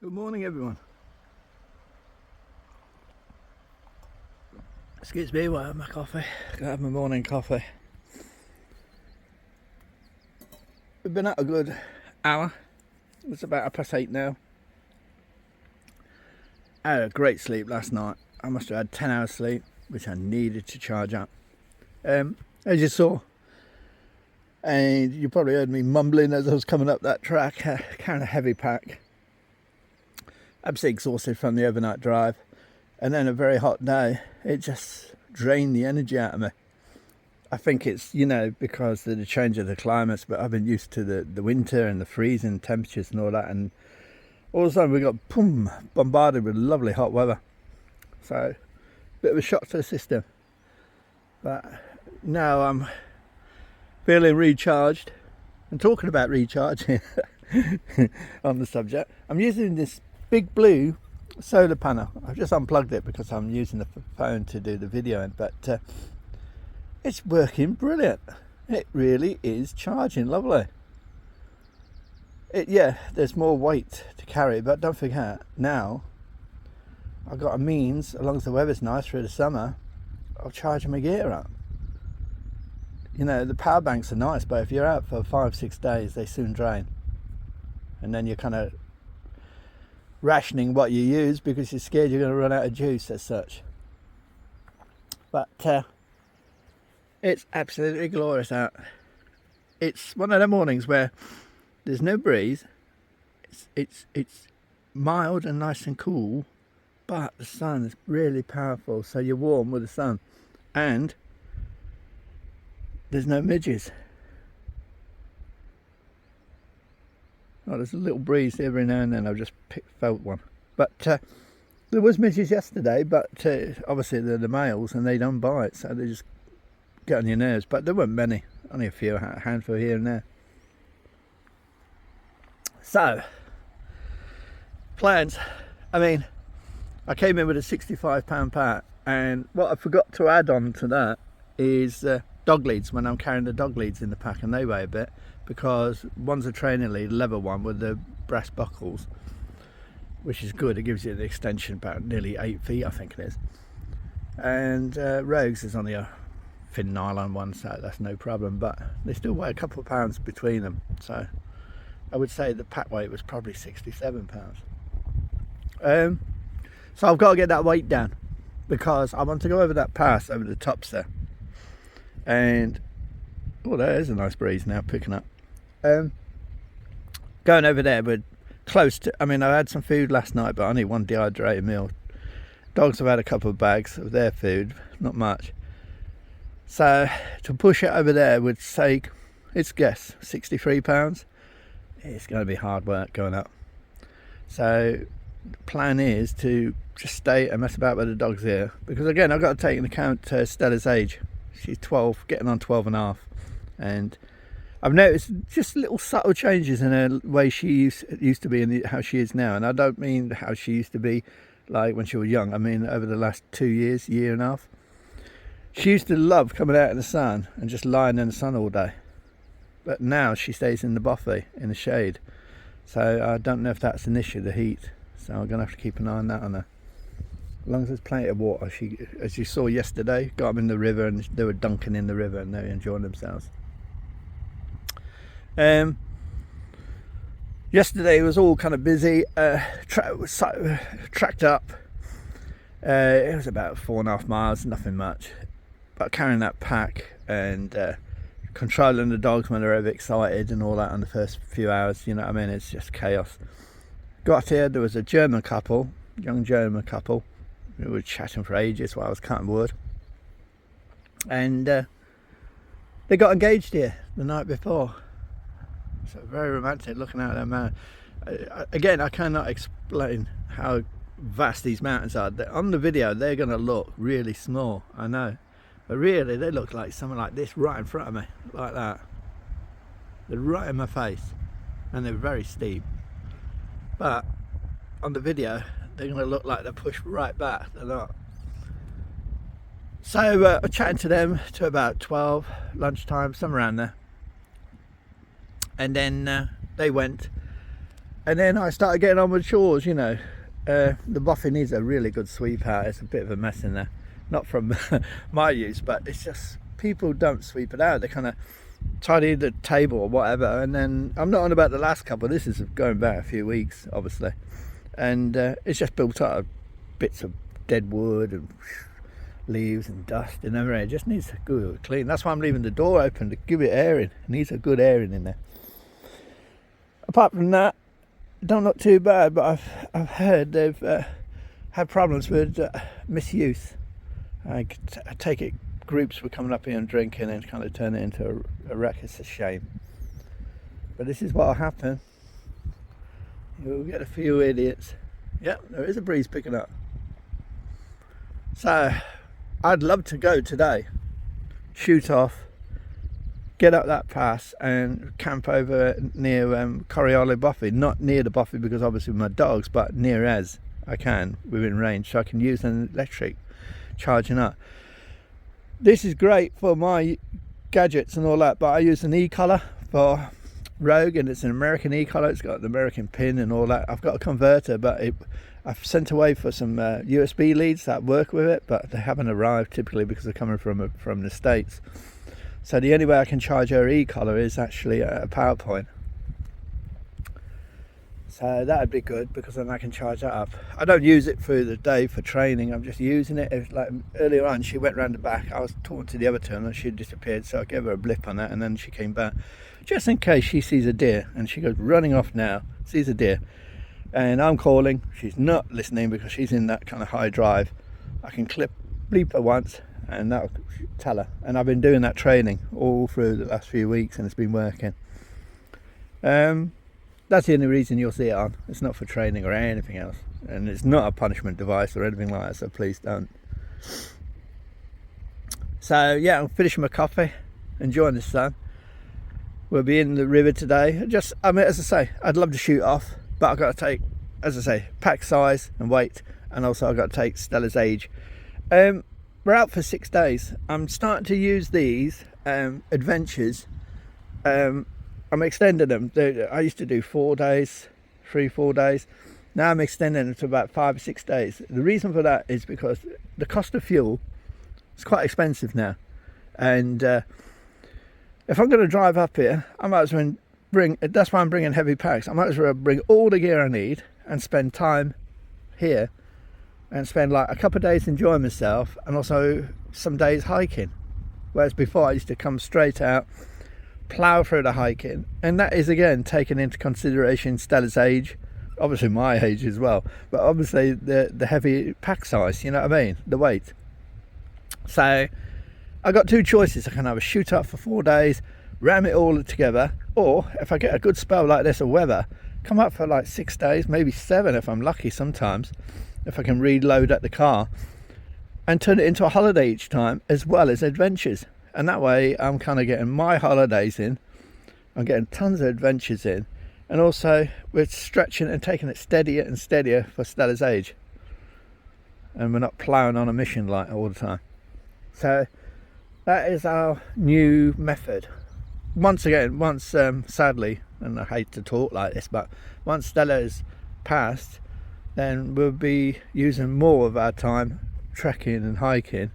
Good morning, everyone. Excuse me while I have my coffee. Gotta have my morning coffee. We've been out a good hour. It's about 8:30 now. I had a great sleep last night. I must have had 10 hours sleep, which I needed to charge up. As you saw, and you probably heard me mumbling as I was coming up that track, carrying a heavy pack. Absolutely exhausted from the overnight drive, and then a very hot day. It just drained the energy out of me. I think it's, because of the change of the climates, but I've been used to the winter and the freezing temperatures and all that, and all of a sudden we got bombarded with lovely hot weather. So, bit of a shock to the system. But now I'm feeling recharged. And talking about recharging on the subject, I'm using this big blue solar panel. I've just unplugged it because I'm using the phone to do the video, but it's working brilliant. It really is charging lovely. There's more weight to carry, but don't forget, now I've got a means, as long as the weather's nice through the summer, of charging my gear up. The power banks are nice, but if you're out for 5-6 days, they soon drain. And then you're kind of rationing what you use because you're scared you're going to run out of juice as such. But it's absolutely glorious out. It's one of the mornings where there's no breeze. It's mild and nice and cool, but the sun is really powerful, so you're warm with the sun, and there's no midges. Oh, there's a little breeze every now and then. I've just felt one. But there was midges yesterday, but obviously they're the males and they don't bite, so they just get on your nerves. But there weren't many, only a few, a handful here and there. So, plans. I came in with a £65 pack, and what I forgot to add on to that is dog leads when I'm carrying the dog leads in the pack, and they weigh a bit, because one's a training lead, leather one with the brass buckles, which is good. It gives you an extension about nearly 8 feet, I think it is. And Rogues is on the thin nylon one, so that's no problem, but they still weigh a couple of pounds between them. So I would say the pack weight was probably £67. So I've got to get that weight down, because I want to go over that pass over the tops there. And there's a nice breeze now picking up. Going over there, we're close to. I had some food last night, but only one dehydrated meal. Dogs have had a couple of bags of their food, not much. So to push it over there would say, it's guess £63. It's going to be hard work going up. So the plan is to just stay and mess about with the dogs here, because again I've got to take into account Stella's age. She's 12, getting on 12 and a half, and I've noticed just little subtle changes in her way she used to be and how she is now. And I don't mean how she used to be like when she was young. I mean over the last 2 years, year and a half. She used to love coming out in the sun and just lying in the sun all day, but now she stays in the bothy in the shade. So I don't know if that's an issue, the heat. So I'm gonna have to keep an eye on that on her. As long as there's plenty of water. She, as you saw yesterday, got them in the river and they were dunking in the river and they were enjoying themselves. Yesterday was all kind of busy. Tracked up. It was about 4.5 miles, nothing much. But carrying that pack and controlling the dogs when they're overexcited and all that on the first few hours, it's just chaos. Got here, there was a German couple, young German couple. We were chatting for ages while I was cutting wood, and they got engaged here the night before. So very romantic, looking out at that mountain. Again, I cannot explain how vast these mountains are. On the video they're going to look really small, I know, but really they look like something like this right in front of me, like that. They're right in my face, and they're very steep, but on the video they're going to look like they're pushed right back. They're not. So I was chatting to them to about 12, lunchtime, somewhere around there. And then they went, And then I started getting on with chores, you know. The Bothy needs a really good sweep out. It's a bit of a mess in there. Not from my use, but it's just people don't sweep it out. They kind of tidy the table or whatever. And then I'm not on about the last couple. This is going back a few weeks, obviously. And it's just built up of bits of dead wood and leaves and dust and everything. It just needs a good clean. That's why I'm leaving the door open to give it airing. It needs a good airing in there. Apart from that, don't look too bad, but I've heard they've had problems with misuse. I take it groups were coming up here and drinking and kind of turn it into a wreck. It's a shame, but this is what'll happen. You'll get a few idiots. Yep, there is a breeze picking up. So I'd love to go today, shoot off, get up that pass and camp over near Bothy. Not near the Bothy because obviously with my dogs, but near as I can within range, so I can use an electric charging up. This is great for my gadgets and all that, but I use an e-collar for Rogue, and it's an American e-collar. It's got the American pin and all that. I've got a converter, but I've sent away for some USB leads that work with it, but they haven't arrived typically because they're coming from the States. So the only way I can charge her e-collar is actually a power point. So that would be good because then I can charge that up. I don't use it through the day for training. I'm just using it. It's like earlier on, she went round the back. I was talking to the other two and she disappeared. So I gave her a blip on that and then she came back. Just in case she sees a deer, and she goes running off now, sees a deer. And I'm calling. She's not listening because she's in that kind of high drive. I can bleep her once and that'll tell her. And I've been doing that training all through the last few weeks and it's been working. That's the only reason you'll see it on. It's not for training or anything else, and it's not a punishment device or anything like that, so please don't. So yeah, I'm finishing my coffee, enjoying the sun. We'll be in the river today. As I say, I'd love to shoot off, but I've got to take, as I say, pack size and weight, and also I've got to take Stella's age. We're out for 6 days. I'm starting to use these adventures. I'm extending them. I used to do 4 days, 3-4 days. Now I'm extending them to about 5 or 6 days. The reason for that is because the cost of fuel is quite expensive now. And if I'm going to drive up here, I might as well that's why I'm bringing heavy packs. I might as well bring all the gear I need and spend time here and spend like a couple of days enjoying myself and also some days hiking. Whereas before I used to come straight out, plough through the hiking, and that is again taking into consideration Stella's age, obviously my age as well, but obviously the heavy pack size, you know what I mean, the weight. So I got two choices. I can either shoot up for 4 days, ram it all together, or if I get a good spell like this of weather, come up for like 6 days, maybe 7 if I'm lucky sometimes, if I can reload at the car and turn it into a holiday each time as well as adventures. And that way I'm kind of getting my holidays in, I'm getting tons of adventures in, and also we're stretching and taking it steadier and steadier for Stella's age, and we're not ploughing on a mission like all the time. So that is our new method. Once sadly, and I hate to talk like this, but once Stella is passed, then we'll be using more of our time trekking and hiking.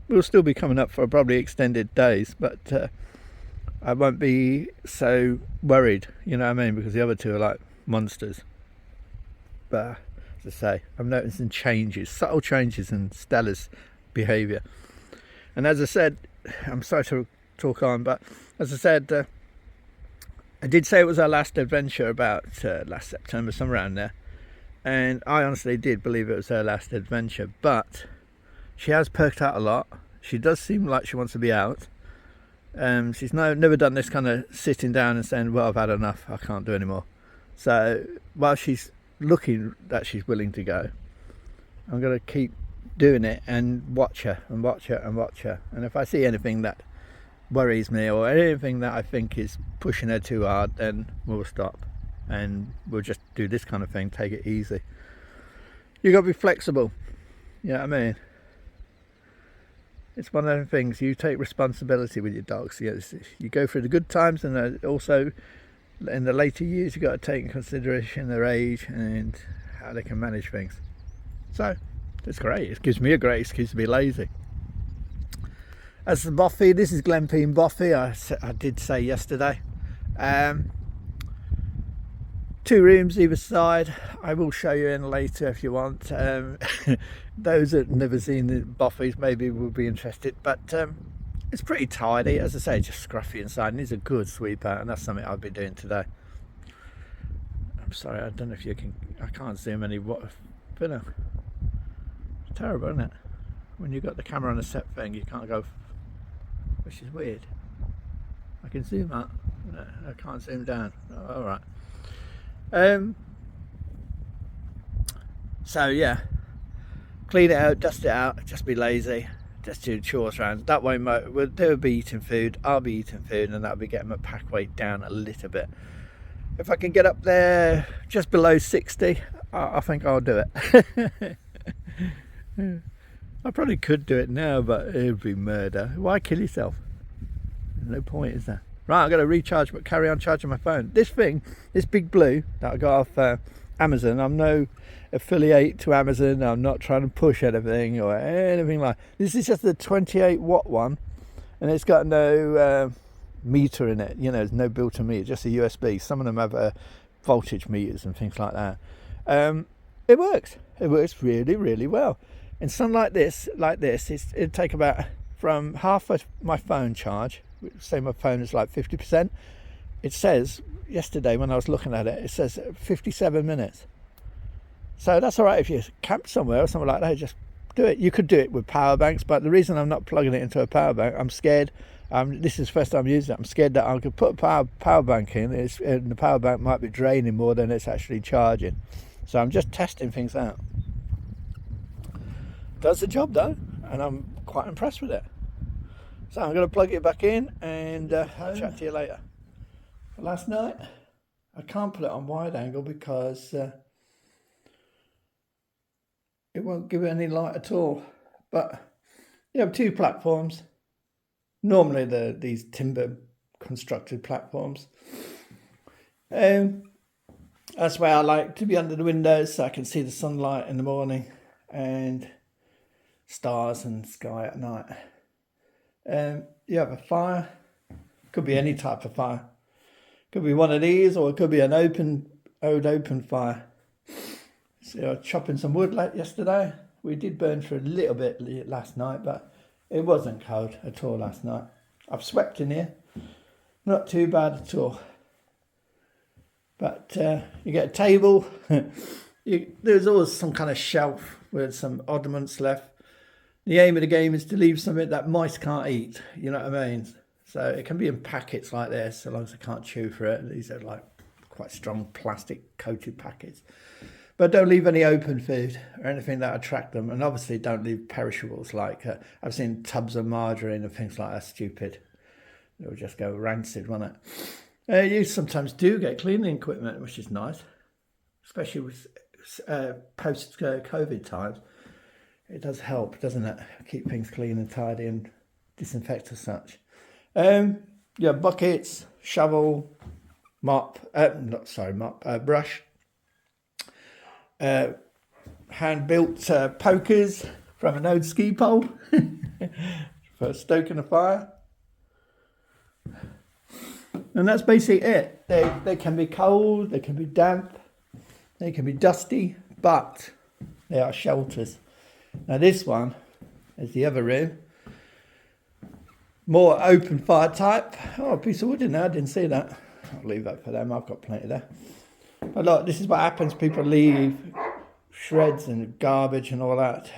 We'll still be coming up for probably extended days, but I won't be so worried, you know what I mean, because the other two are like monsters. But as I say, I'm noticing changes, subtle changes in Stella's behaviour. And as I said, I'm sorry to talk on, but as I said, I did say it was our last adventure about last September, somewhere around there. And I honestly did believe it was her last adventure, but she has perked out a lot. She does seem like she wants to be out. She's never done this kind of sitting down and saying, well, I've had enough, I can't do anymore. So while she's looking that she's willing to go, I'm going to keep doing it and watch her and watch her and watch her. And if I see anything that worries me or anything that I think is pushing her too hard, then we'll stop and we'll just do this kind of thing, take it easy. You got to be flexible, you know what I mean? It's one of the things, you take responsibility with your dogs. You go through the good times, and also in the later years, you've got to take in consideration their age and how they can manage things. So it's great. It gives me a great excuse to be lazy. As the Bothy, this is Glenpean Bothy. I did say yesterday. 2 rooms either side. I will show you in later if you want. Those that have never seen the Bothys maybe will be interested, but it's pretty tidy. As I say, just scruffy inside, and it's a good sweep out, and that's something I'll be doing today. I'm sorry, I don't know if you can, I can't zoom any water. But no, it's terrible, isn't it? When you've got the camera on a set thing, you can't go, which is weird. I can zoom up, no, I can't zoom down. Oh, all right. So yeah, clean it out, dust it out, just be lazy, just do chores around. That way they'll be eating food, I'll be eating food, and that'll be getting my pack weight down a little bit. If I can get up there just below 60, I think I'll do it. I probably could do it now, but it would be murder. Why kill yourself? There's no point, is there? Right, I'm going to recharge, but carry on charging my phone. This thing, this big blue that I got off Amazon, I'm no affiliate to Amazon. I'm not trying to push anything or anything like that. This is just a 28 watt one, and it's got no meter in it. You know, there's no built-in meter, just a USB. Some of them have voltage meters and things like that. It works. It works really, really well. In sun like this, it'd take about from half of my phone charge. Say my phone is like 50%. It says yesterday when I was looking at it, it says 57 minutes. So that's all right if you camp somewhere or something like that. Just do it. You could do it with power banks, but the reason I'm not plugging it into a power bank, I'm scared. This is the first time I'm using it. I'm scared that I could put a power bank in, and the power bank might be draining more than it's actually charging. So I'm just testing things out. Does the job though, and I'm quite impressed with it. So I'm going to plug it back in, and I'll chat to you later. Last night, I can't put it on wide angle because it won't give it any light at all. But you have 2 platforms. Normally these timber constructed platforms. That's why I like to be under the windows so I can see the sunlight in the morning and stars and sky at night. You have a fire, could be any type of fire, could be one of these, or it could be an open fire. So I was chopping some wood late yesterday. We did burn for a little bit last night, but it wasn't cold at all last night. I've swept in here, not too bad at all. But you get a table, there's always some kind of shelf with some oddments left. The aim of the game is to leave something that mice can't eat, you know what I mean? So it can be in packets like this, so long as they can't chew for it. These are like quite strong plastic coated packets. But don't leave any open food or anything that attract them. And obviously don't leave perishables like, I've seen tubs of margarine and things like that, stupid. It will just go rancid, won't it? You sometimes do get cleaning equipment, which is nice, especially with post-COVID times. It does help, doesn't it? Keep things clean and tidy and disinfect as such. Yeah, buckets, shovel, brush, hand-built pokers from an old ski pole for stoking a fire. And that's basically it. They can be cold, they can be damp, they can be dusty, but they are shelters. Now this one is the other room. More open fire type. Oh, a piece of wood in there, I didn't see that. I'll leave that for them, I've got plenty there. But look, this is what happens. People leave shreds and garbage and all that.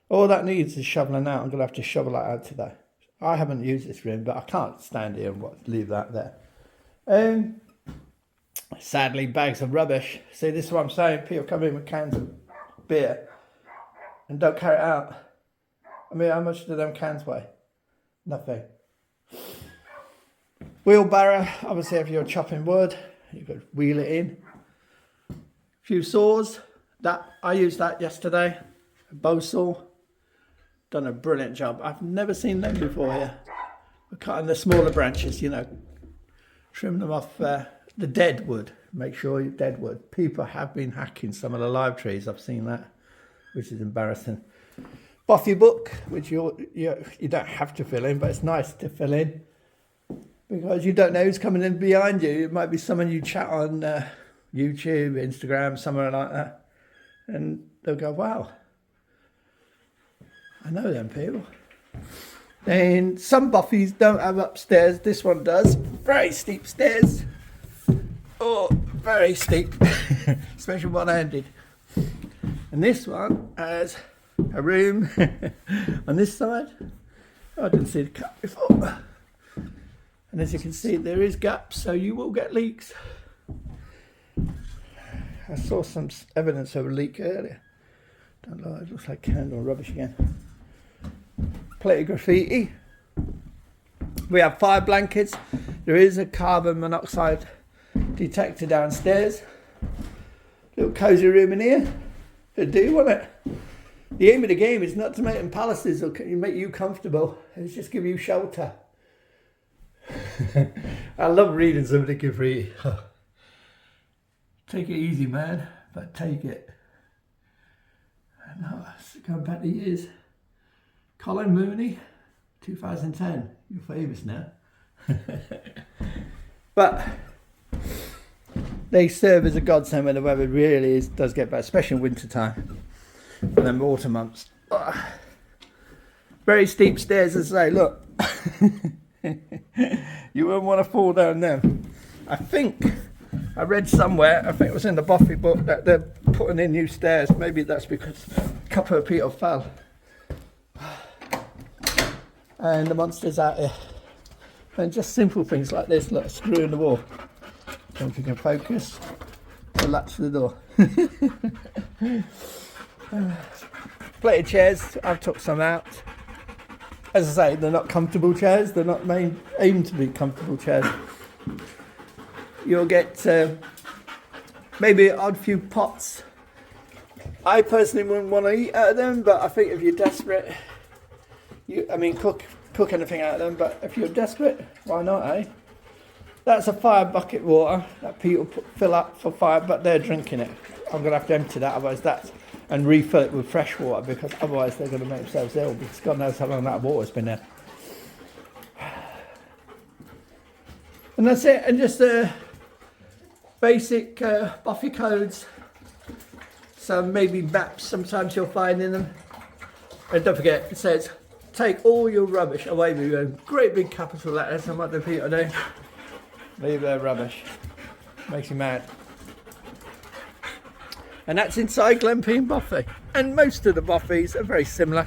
All that needs is shoveling out. I'm going to have to shovel that out today. I haven't used this room, but I can't stand here and leave that there. Sadly, bags of rubbish. See, this is what I'm saying. People come in with cans of beer and don't carry it out. I mean, how much do them cans weigh? Nothing. Wheelbarrow, obviously if you're chopping wood, you could wheel it in. A few saws, I used that yesterday, a bow saw. Done a brilliant job. I've never seen them before here. We're cutting the smaller branches, you know, trim them off the dead wood. Make sure you're dead wood. People have been hacking some of the live trees. I've seen that, which is embarrassing. Bothy book, which you don't have to fill in, but it's nice to fill in because you don't know who's coming in behind you. It might be someone you chat on YouTube, Instagram, somewhere like that, and they'll go, "Wow, I know them people." Then some Bothys don't have upstairs. This one does. Very steep stairs. Oh, very steep, especially one-handed. And this one has a room on this side. Oh, I didn't see the cut before. And as you can see, there is gaps, so you will get leaks. I saw some evidence of a leak earlier. Don't know, it looks like candle rubbish again. Plate of graffiti. We have 5 blankets. There is a carbon monoxide detector downstairs. Little cosy room in here. They do want it. The aim of the game is not to make them palaces or make you comfortable. It's just give you shelter. I love reading some of the graffiti. Take it easy, man, but take it. No, going back to years. Colin Mooney, 2010. You're famous now. But they serve as a godsend when the weather really does get bad, especially in winter time and then autumn months. Very steep stairs, as I say, look. You wouldn't want to fall down them. I think I read somewhere, I think it was in the Bothy book, that they're putting in new stairs. Maybe that's because a couple of people fell. And the monster's out here. And just simple things like this, look, a screw in the wall. Don't know if you can focus. The latch to the door. Plated chairs, I've took some out. As I say, they're not comfortable chairs. They're not aimed to be comfortable chairs. You'll get maybe an odd few pots. I personally wouldn't want to eat out of them, but I think if you're desperate, cook anything out of them. But if you're desperate, why not, eh? That's a fire bucket water that people fill up for fire, but they're drinking it. I'm going to have to empty that, otherwise and refill it with fresh water, because otherwise they're going to make themselves ill, because God knows how long that water's been there. And that's it, and just basic Bothy codes. Some maybe maps sometimes you'll find in them. And don't forget, it says, take all your rubbish away with you. Great big capital letters, and what the people do, leave their rubbish. Makes you mad. And that's inside Glenpean Bothy. And most of the Bothys are very similar.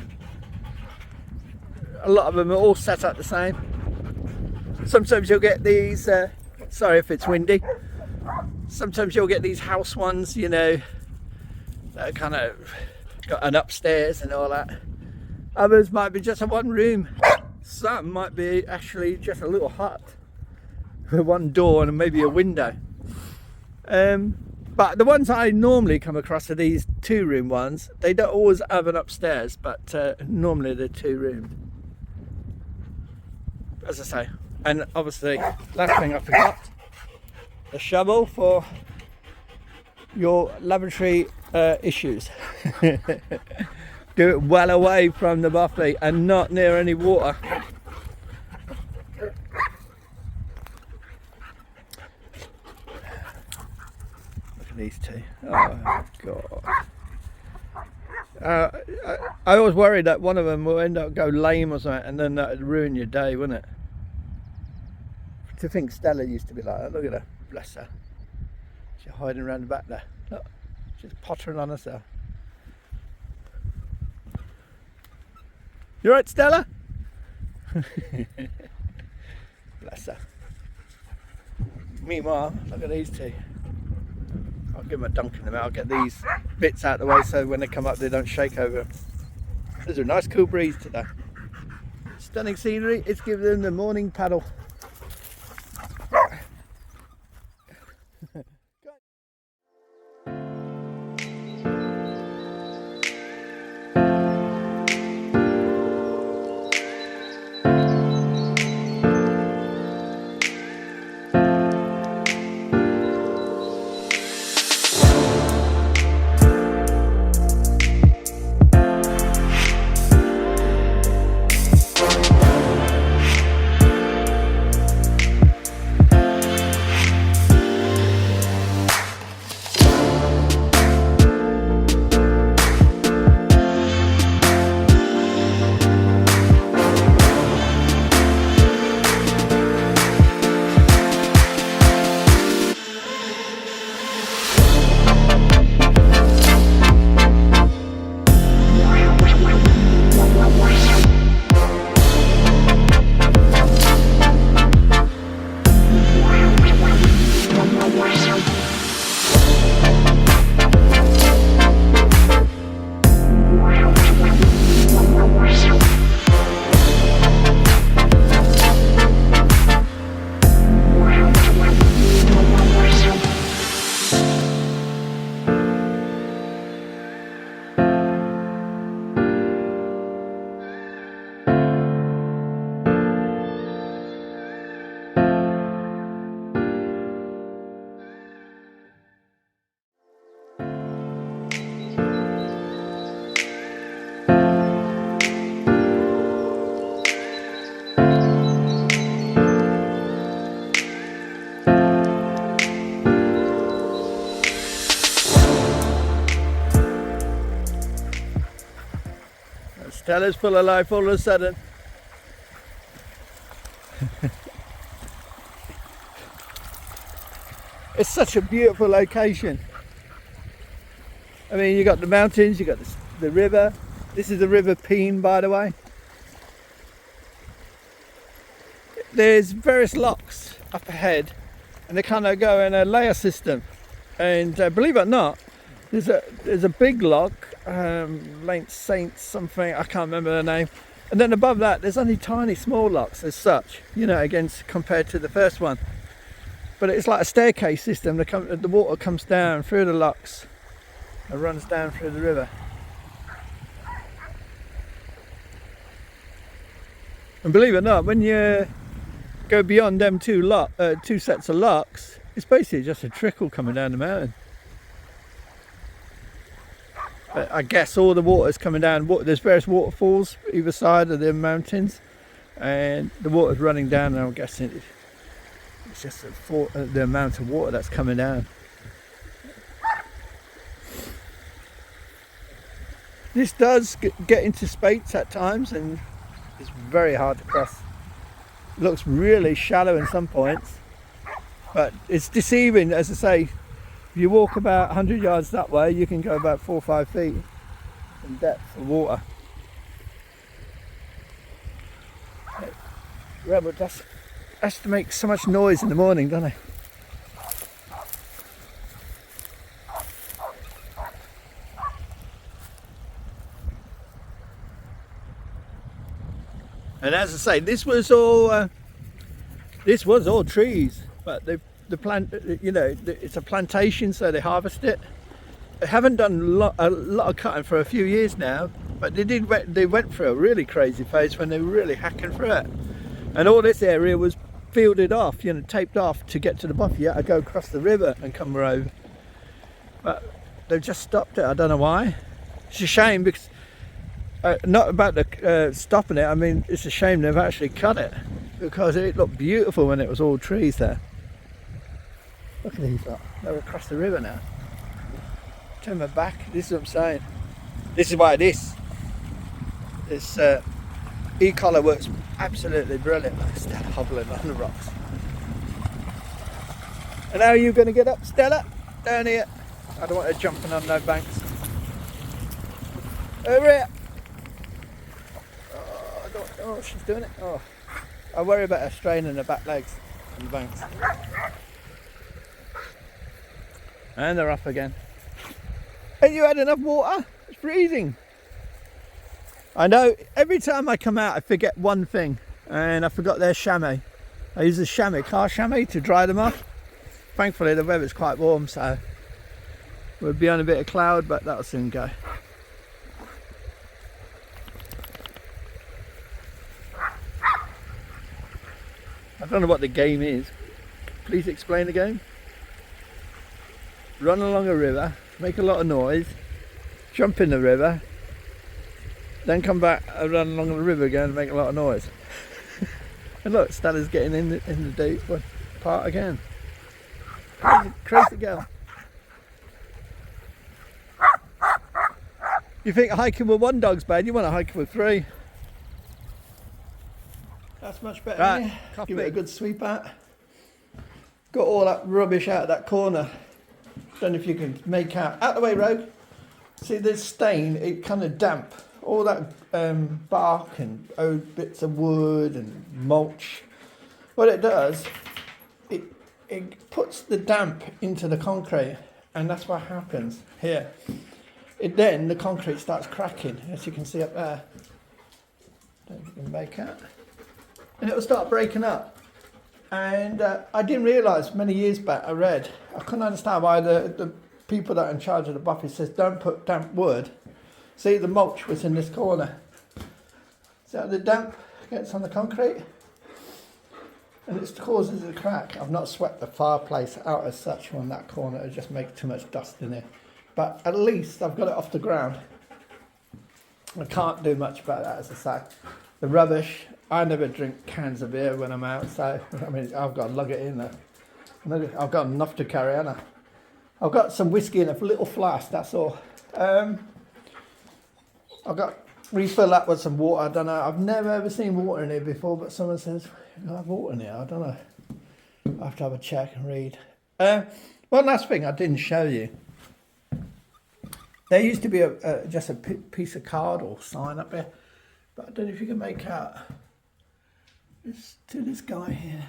A lot of them are all set up the same. Sometimes you'll get these, sorry if it's windy, sometimes you'll get these house ones, you know, that are kind of got an upstairs and all that. Others might be just a one room. Some might be actually just a little hut with one door and maybe a window. But the ones I normally come across are these 2-room ones. They don't always have an upstairs, but normally they're 2 rooms. As I say, and obviously, last thing I forgot, the shovel for your lavatory issues. Do it well away from the Bothy and not near any water. These two. Oh God. I was worried that one of them will end up go lame or something, and then that would ruin your day, wouldn't it? To think Stella used to be like that. Look at her, bless her. She's hiding around the back there. Look, she's pottering on herself. You right, Stella? Bless her. Meanwhile, look at these two. I'll give them a dunk in them. I'll get these bits out of the way so when they come up they don't shake over. There's a nice cool breeze today. Stunning scenery. It's giving them the morning paddle. Stella's full of life all of a sudden. It's such a beautiful location. I mean, you got the mountains, you got the river. This is the River Peene, by the way. There's various locks up ahead, and they kind of go in a layer system. And believe it or not, there's a big lock, Saint something, I can't remember the name. And then above that, there's only tiny small locks as such, you know, against compared to the first one. But it's like a staircase system. The water comes down through the locks and runs down through the river. And believe it or not, when you go beyond them two sets of locks, it's basically just a trickle coming down the mountain. But I guess all the water's coming down. There's various waterfalls either side of the mountains, and the water's running down, and I'm guessing it's just the amount of water that's coming down. This does get into spates at times, and it's very hard to cross. It looks really shallow in some points, but it's deceiving. As I say, if you walk about 100 yards that way, you can go about 4 or 5 feet in depth of water. Rebel has to make so much noise in the morning, doesn't it? And as I say, this was all trees, but the plant, you know, it's a plantation, so they harvest it. They haven't done a lot of cutting for a few years now, but they went through a really crazy phase when they were really hacking through it. And all this area was fielded off, you know, taped off to get to the Bothy. You had to go across the river and come over. But they've just stopped it. I don't know why. It's a shame, because not about the stopping it. I mean, it's a shame they've actually cut it, because it looked beautiful when it was all trees there. Look at these lot. They're across the river now. Turn my back. This is what I'm saying. This is why this e-collar works absolutely brilliant. Stella hobbling on the rocks. And how are you going to get up, Stella? Down here. I don't want her jumping on no banks. Over here. Oh, she's doing it. Oh, I worry about her straining her back legs on the banks. And they're off again. Ain't you had enough water? It's freezing. I know, every time I come out I forget one thing, and I forgot their chamois. I use the car chamois to dry them off. Thankfully the weather's quite warm, so we'll be on a bit of cloud, but that'll soon go. I don't know what the game is. Please explain the game. Run along a river, make a lot of noise, jump in the river, then come back and run along the river again and make a lot of noise. And look, Stella's getting in the deep part again. Crazy girl. You think hiking with one dog's bad, you want to hike with 3. That's much better. Right, give it a good sweep out. Got all that rubbish out of that corner. Don't know if you can make out the way, Rogue. See this stain, it kind of damp. All that bark and old bits of wood and mulch. What it does, it puts the damp into the concrete, and that's what happens here. Then the concrete starts cracking, as you can see up there. Don't know if you can make out. And it will start breaking up. And I didn't realise many years back, I couldn't understand why the people that are in charge of the Bothy says don't put damp wood. See, the mulch was in this corner. So the damp gets on the concrete and it causes a crack. I've not swept the fireplace out as such on that corner, it just makes too much dust in it. But at least I've got it off the ground. I can't do much about that, as I say. The rubbish, I never drink cans of beer when I'm out, so I mean, I've got to lug it in there. I've got enough to carry on. I've got some whiskey in a little flask, that's all. I've got refill up with some water. I don't know. I've never ever seen water in here before, but someone says you have water in here. I don't know. I have to have a check and read. One last thing I didn't show you. There used to be just a piece of card or sign up there, but I don't know if you can make out. It's to this guy here.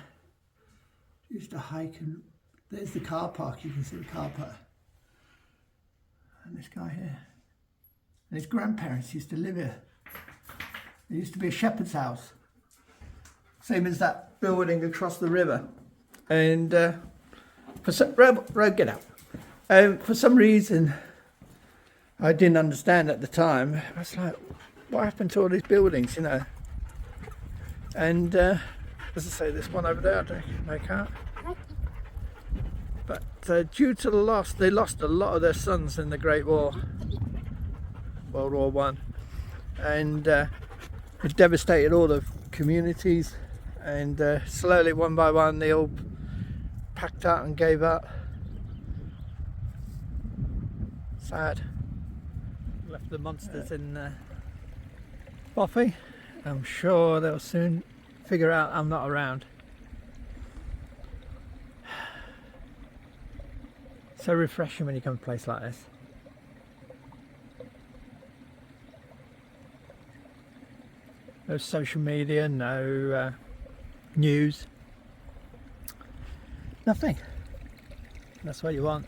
Used to hike, and there's the car park. You can see the car park. And this guy here. And his grandparents used to live here. There used to be a shepherd's house. Same as that building across the river. And for some road, get out. For some reason, I didn't understand at the time. I was like, what happened to all these buildings, you know? And as I say, this one over there, I don't make out. But due to the loss, they lost a lot of their sons in the Great War, World War One, and it devastated all the communities. And slowly, one by one, they all packed out and gave up. Sad. Left the monsters in Bothy. I'm sure they'll soon figure out I'm not around. So refreshing when you come to a place like this. No social media, no news, nothing. That's what you want.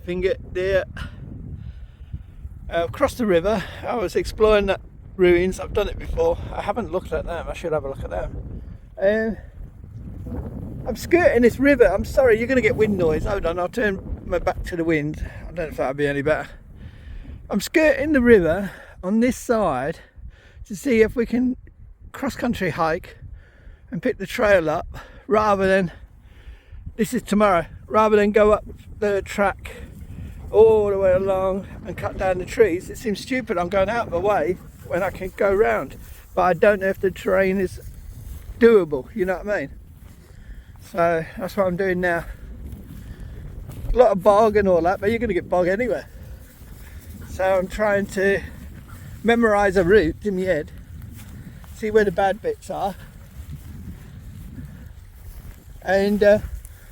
Finger there. Across the river, I was exploring the ruins. I've done it before. I haven't looked at them. I should have a look at them. I'm skirting this river. I'm sorry, you're going to get wind noise. Hold on, I'll turn my back to the wind. I don't know if that'll be any better. I'm skirting the river on this side to see if we can cross-country hike and pick the trail up rather than, this is tomorrow, rather than go up the track all the way along and cut down the trees. It seems stupid I'm going out of the way when I can go round, but I don't know if the terrain is doable, you know what I mean? So that's what I'm doing now. A lot of bog and all that, but you're going to get bog anywhere. So I'm trying to memorise a route in my head, see where the bad bits are, and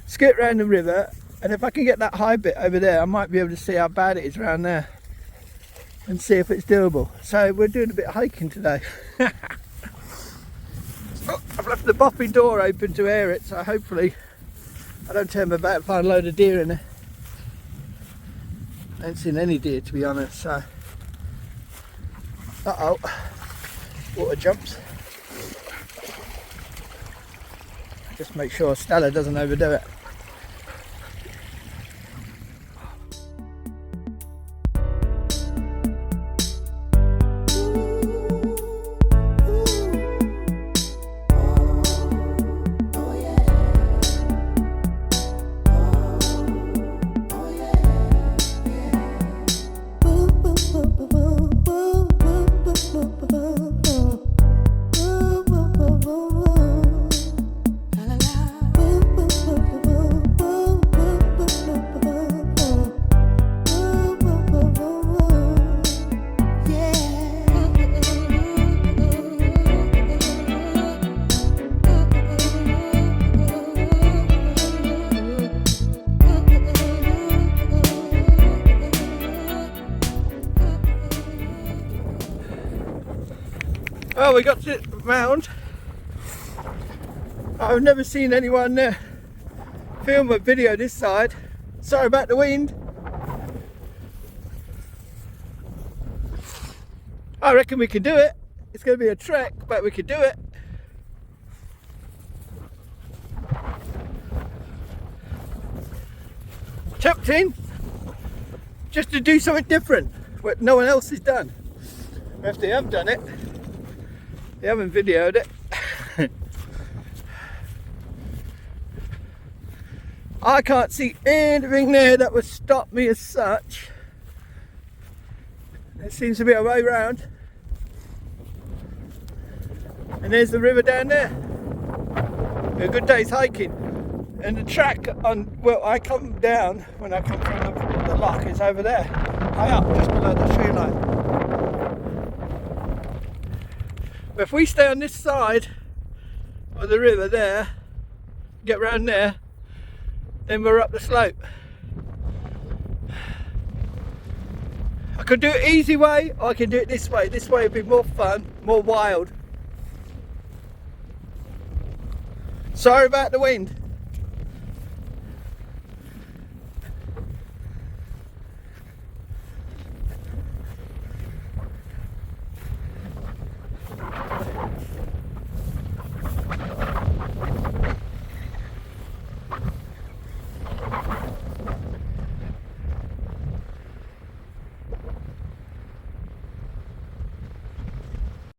skirt around the river. And if I can get that high bit over there, I might be able to see how bad it is around there and see if it's doable. So we're doing a bit of hiking today. Oh. I've left the Bothy door open to air it, so hopefully I don't turn my back and find a load of deer in there. I ain't seen any deer, to be honest, so... Uh-oh. Water jumps. Just make sure Stella doesn't overdo it. Well, we got to the mound. I've never seen anyone film a video this side. Sorry about the wind. I reckon we can do it. It's going to be a trek, but we can do it. Jumped in just to do something different, what no one else has done. If they have done it, they haven't videoed it. I can't see anything there that would stop me as such. There seems to be a way round. And there's the river down there. A good day's hiking. And the track on, well, I come down when I come from the lock is over there. High up, just below the tree line. But if we stay on this side of the river there, get round there, then we're up the slope. I could do it easy way, or I can do it this way. This way would be more fun, more wild. Sorry about the wind.